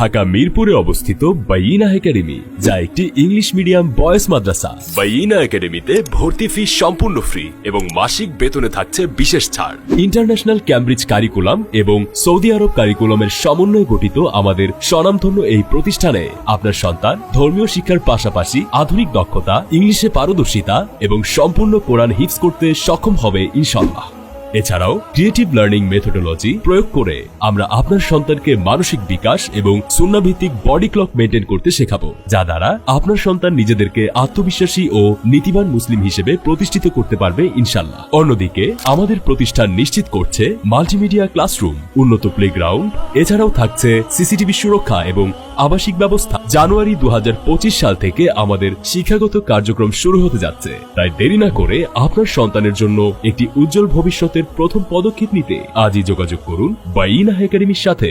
ঢাকা মিরপুরে অবস্থিত বাইনা একাডেমি, যা একটি ইংলিশ মিডিয়াম বয়েজ মাদ্রাসা। বাইনা একাডেমিতে ভর্তি ফি সম্পূর্ণ ফ্রি এবং মাসিক বেতনে থাকছে বিশেষ ছাড়। ইন্টারন্যাশনাল ক্যামব্রিজ কারিকুলাম এবং সৌদি আরব কারিকুলামের সমন্বয়ে গঠিত আমাদের স্বনামধন্য এই প্রতিষ্ঠানে আপনার সন্তান ধর্মীয় শিক্ষার পাশাপাশি আধুনিক দক্ষতা, ইংলিশে পারদর্শিতা এবং সম্পূর্ণ কোরআন হিফজ করতে সক্ষম হবে ইনশাআল্লাহ। এছাড়াও ক্রিয়েটিভ লার্নিং মেথোডোলজি প্রয়োগ করে আমরা আপনার সন্তানকে মানসিক বিকাশ এবং সুন্নাহভিত্তিক বডি ক্লক মেনটেন করতে শেখাবো, যা দ্বারা আপনার সন্তান নিজেদেরকে আত্মবিশ্বাসী ও নীতিবান মুসলিম হিসেবে প্রতিষ্ঠিত করতে পারবে ইনশাআল্লাহ। অন্যদিকে আমাদের প্রতিষ্ঠান নিশ্চিত করছে মাল্টিমিডিয়া ক্লাসরুম, উন্নত প্লেগ্রাউন্ড, এছাড়াও থাকছে সিসিটিভি সুরক্ষা এবং আবাসিক ব্যবস্থা। জানুয়ারি 2025 সাল থেকে আমাদের শিক্ষাগত কার্যক্রম শুরু হতে যাচ্ছে, তাই দেরি না করে আপনার সন্তানের জন্য একটি উজ্জ্বল ভবিষ্যতের প্রথম পদক্ষেপ নিতে আজই যোগাযোগ করুন বাইনা একাডেমির সাথে।